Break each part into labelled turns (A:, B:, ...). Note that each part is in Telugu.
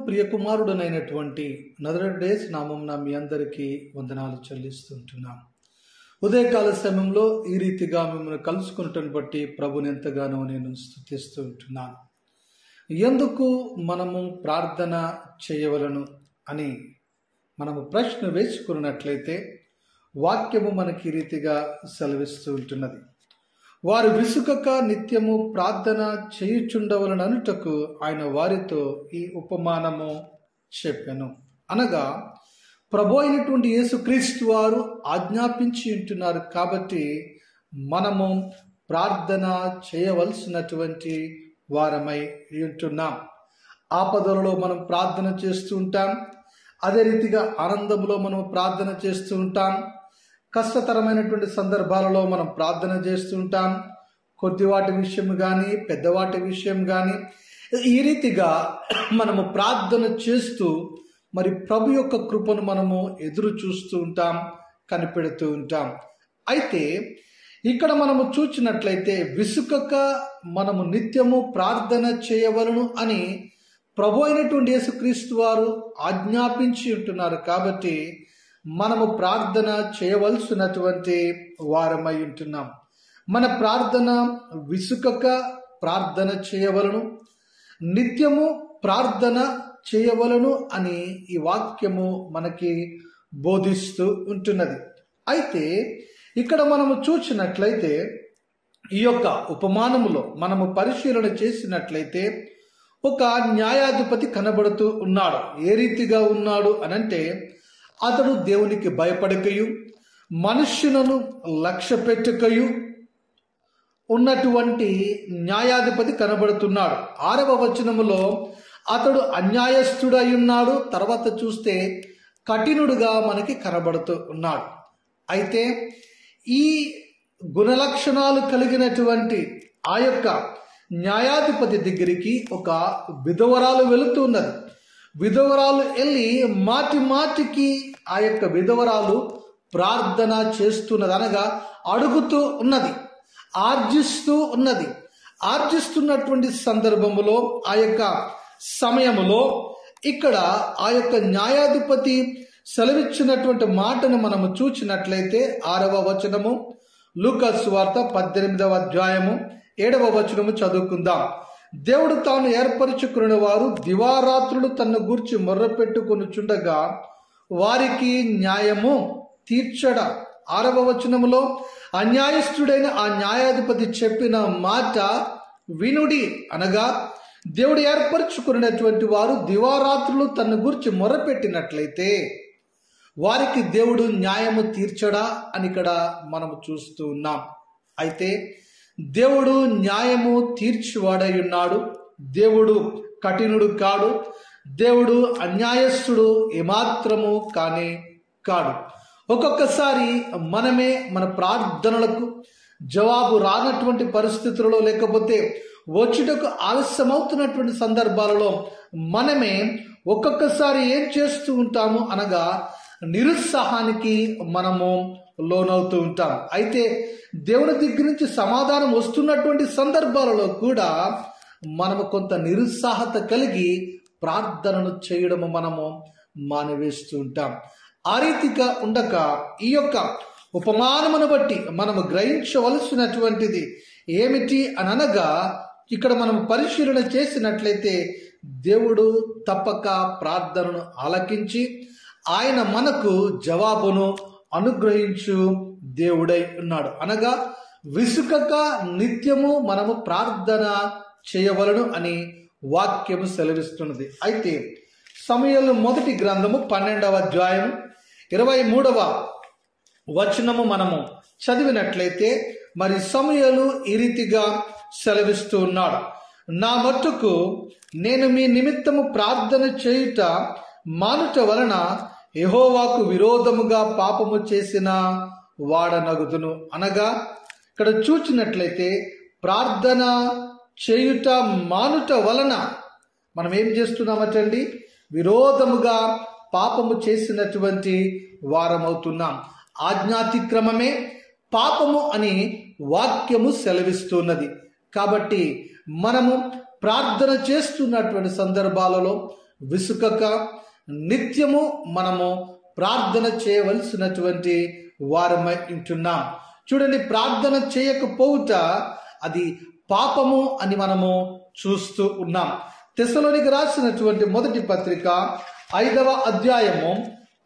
A: ప్రియకుమారుడనైనటువంటి నజరేయుడేసు నామమున మీ అందరికీ వందనాలు చెల్లిస్తుంటున్నాను. ఉదయకాల సమయంలో ఈ రీతిగా మిమ్మల్ని కలుసుకున్నట్టుని బట్టి ప్రభుని ఎంతగానో నేను స్తుతిస్తూ ఉంటున్నాను. ఎందుకు మనము ప్రార్థన చేయవలను అని మనము ప్రశ్న వేసుకున్నట్లయితే వాక్యము మనకి ఈ రీతిగా సెలవిస్తూ ఉంటున్నది. వారు విసుకక నిత్యము ప్రార్థన చేయుచుండవలను అనుటకు ఆయన వారితో ఈ ఉపమానము చెప్పెను. అనగా ప్రభు అయినటువంటి యేసుక్రీస్తు వారు ఆజ్ఞాపించి ఉంటున్నారు కాబట్టి మనము ప్రార్థన చేయవలసినటువంటి వారమై ఉంటున్నాం. ఆపదలలో మనం ప్రార్థన చేస్తూ ఉంటాం. అదే రీతిగా ఆనందంలో మనం ప్రార్థన చేస్తూ ఉంటాం. కష్టతరమైనటువంటి సందర్భాలలో మనం ప్రార్థన చేస్తూ ఉంటాం. కొద్దివాటి విషయం కానీ పెద్దవాటి విషయం కానీ ఈ రీతిగా మనము ప్రార్థన చేస్తూ మరి ప్రభు యొక్క కృపను మనము ఎదురు చూస్తూ ఉంటాం, కనిపెడుతూ ఉంటాం. అయితే ఇక్కడ మనము చూచినట్లయితే విసుకక మనము నిత్యము ప్రార్థన చేయవలను అని ప్రభు అయినటువంటి యేసుక్రీస్తు వారు ఆజ్ఞాపించి ఉంటున్నారు కాబట్టి మనము ప్రార్థన చేయవలసినటువంటి వారమై ఉంటున్నాం. మన ప్రార్థన విసుకక ప్రార్థన చేయవలను, నిత్యము ప్రార్థన చేయవలను అని ఈ వాక్యము మనకి బోధిస్తూ ఉంటున్నది. అయితే ఇక్కడ మనము చూసినట్లయితే ఈ యొక్క ఉపమానములో మనము పరిశీలన చేసినట్లయితే ఒక న్యాయాధిపతి కనబడుతూ ఉన్నాడు. ఏ రీతిగా ఉన్నాడు అనంటే అతడు దేవునికి భయపడకయు మనుష్యులను లక్ష్య పెట్టకయు ఉన్నటువంటి న్యాయాధిపతి కనబడుతున్నాడు. 6వ వచనములో అతడు అన్యాయస్తుడై ఉన్నాడు. తర్వాత చూస్తే కఠినుడుగా మనకి కనబడుతూ ఉన్నాడు. అయితే ఈ గుణలక్షణాలు కలిగినటువంటి ఆ యొక్క న్యాయాధిపతి దగ్గరికి ఒక విధవరాలు వెళుతున్నది. విధవరాలు వెళ్ళి మాటి మాటికి ఆ యొక్క విధవరాలు ప్రార్థన చేస్తున్నది, అనగా అడుగుతూ ఉన్నది, ఆర్జిస్తూ ఉన్నది. ఆర్జిస్తున్నటువంటి సందర్భములో ఆ యొక్క సమయములో ఇక్కడ ఆ యొక్క న్యాయాధిపతి సెలవిచ్చినటువంటి మాటను మనము చూచినట్లయితే 6వ వచనము లూకా సువార్త 18వ అధ్యాయము 7వ వచనము చదువుకుందాం. దేవుడు తాను ఏర్పరచుకున్న వారు దివారాత్రులు తన గూర్చి మొర్రపెట్టుకొనుచుండగా వారికి న్యాయము తీర్చడ. 6వ వచనములో అన్యాయస్తుడైన ఆ న్యాయాధిపతి చెప్పిన మాట వినుడి, అనగా దేవుడు ఏర్పరచుకున్నటువంటి వారు దివారాత్రులు తన గురించి మొరపెట్టినట్లయితే వారికి దేవుడు న్యాయము తీర్చడా అని ఇక్కడ మనము చూస్తూ ఉన్నాం. అయితే దేవుడు న్యాయము తీర్చివాడై ఉన్నాడు. దేవుడు కఠినుడు కాడు. దేవుడు అన్యాయస్తుడు ఏమాత్రము కానే కాడు. ఒక్కొక్కసారి మనమే మన ప్రార్థనలకు జవాబు రానటువంటి పరిస్థితులలో, లేకపోతే వచ్చుటకు ఆలస్యమవుతున్నటువంటి సందర్భాలలో మనమే ఒక్కొక్కసారి ఏం చేస్తూ ఉంటాము అనగా నిరుత్సాహానికి మనము లోనవుతూ ఉంటాం. అయితే దేవుని దగ్గర నుంచి సమాధానం వస్తున్నటువంటి సందర్భాలలో కూడా మనము కొంత నిరుత్సాహత కలిగి ప్రార్థనను చేయడము మనము మానివేస్తూ ఉంటాం. ఆ రీతిగా ఉండక ఈ యొక్క ఉపమానమును బట్టి మనము గ్రహించవలసినటువంటిది ఏమిటి అని అనగా, ఇక్కడ మనం పరిశీలన చేసినట్లయితే దేవుడు తప్పక ప్రార్థనను ఆలకించి ఆయన మనకు జవాబును అనుగ్రహించు దేవుడై ఉన్నాడు. అనగా విసుకక నిత్యము మనము ప్రార్థన చేయవలను అని వాక్యము సెలవిస్తున్నది. అయితే సమూయేలు మొదటి గ్రంథము 12వ అధ్యాయం 23వ వచనము మనము చదివినట్లయితే మరి సమూయేలు ఈ రీతిగా సెలవిస్తూ ఉన్నాడు. నా మట్టుకు నేను మీ నిమిత్తము ప్రార్థన చేయుట మానుట వలన యెహోవాకు విరోధముగా పాపము చేసిన వాడనగుదును. అనగా ఇక్కడ చూచినట్లయితే ప్రార్థన చేయుట మానుట వలన మనం ఏం చేస్తున్నామటండి? విరోధముగా పాపము చేసినటువంటి వారమవుతున్నాం. ఆజ్ఞాతిక్రమమే పాపము అని వాక్యము సెలవిస్తున్నది. కాబట్టి మనము ప్రార్థన చేస్తున్నటువంటి సందర్భాలలో విసుకక నిత్యము మనము ప్రార్థన చేయవలసినటువంటి వారమై ఉంటున్నాం. చూడండి, ప్రార్థన చేయకపోవుట అది పాపము అని మనము చూస్తూ ఉన్నాం. తెస్సలోనికి రాసినటువంటి మొదటి పత్రిక 5వ అధ్యాయము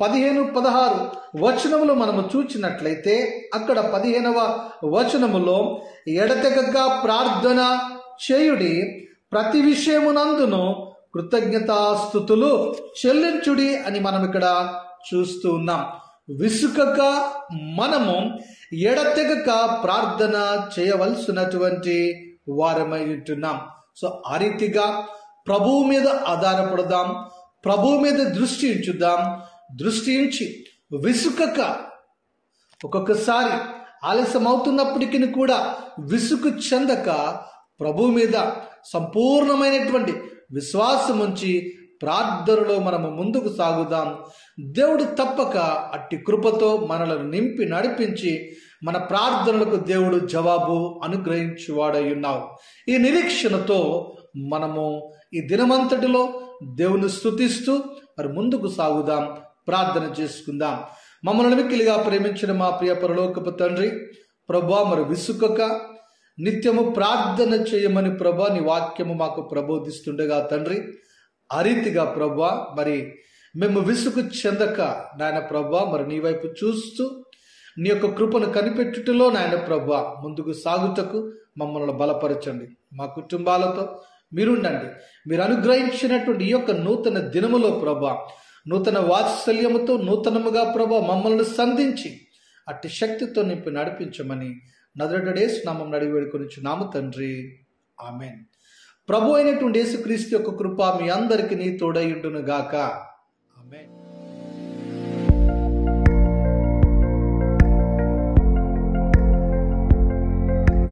A: 15-16 వచనములు మనము చూచినట్లయితే అక్కడ 15వ వచనములో ఎడతెగక ప్రార్థన చేయుడి, ప్రతి విషయమునందును కృతజ్ఞతాస్తుతులు చెల్లించుడి అని మనం ఇక్కడ చూస్తూ ఉన్నాం. విసుకక మనము ఎడతెగక ప్రార్థన చేయవలసినటువంటి వారమై ఉంటున్నాం. సో ఆ రీతిగా ప్రభువు మీద ఆధారపడదాం, ప్రభువు మీద దృష్టి ఉంచుదాం. దృష్టి ఉంచి విసుకక, ఒక్కొక్కసారి ఆలస్యం అవుతున్నప్పటికీ కూడా విసుగు చెందక ప్రభువు మీద సంపూర్ణమైనటువంటి విశ్వాసం ఉంచి ప్రార్థనలో మనము ముందుకు సాగుదాం. దేవుడు తప్పక అట్టి కృపతో మనలను నింపి నడిపించి మన ప్రార్థనలకు దేవుడు జవాబు అనుగ్రహించువాడై ఉన్నావు. ఈ నిరీక్షణతో మనము ఈ దినమంతటిలో దేవుని స్తుతిస్తూ మరి ముందుకు సాగుదాం, ప్రార్థన చేసుకుందాం. మమ్మల్ని మిక్కిలిగా ప్రేమించిన మా ప్రియ పరలోకపు తండ్రి, ప్రభా మరి విసుకక నిత్యము ప్రార్థన చేయమని ప్రభా నీ వాక్యము మాకు ప్రబోధిస్తుండగా తండ్రి, ఆ రీతిగా ప్రభా మరి మేము విసుగు చెందక నాయన ప్రభా మరి నీ వైపు చూస్తూ నీ యొక్క కృపను కనిపెట్టుటలో నాయన ప్రభా ముందుకు సాగుటకు మమ్మల్ని బలపరచండి. మా కుటుంబాలతో మీరుండండి. మీరు అనుగ్రహించినటువంటి ఈ యొక్క నూతన దినములో ప్రభా నూతన వాత్సల్యముతో నూతనముగా ప్రభా మమ్మల్ని సంధించి అట్టి శక్తితో నింపి నడిపించమని నజరేయుడైన యేసు నామమున అడిగి వేడుకొనుచున్నాము తండ్రి, ఆమేన్. ప్రభు అయినటువంటి యేసుక్రీస్తు యొక్క కృప మీ అందరికీ తోడై ఉండును గాక. ఆమేన్.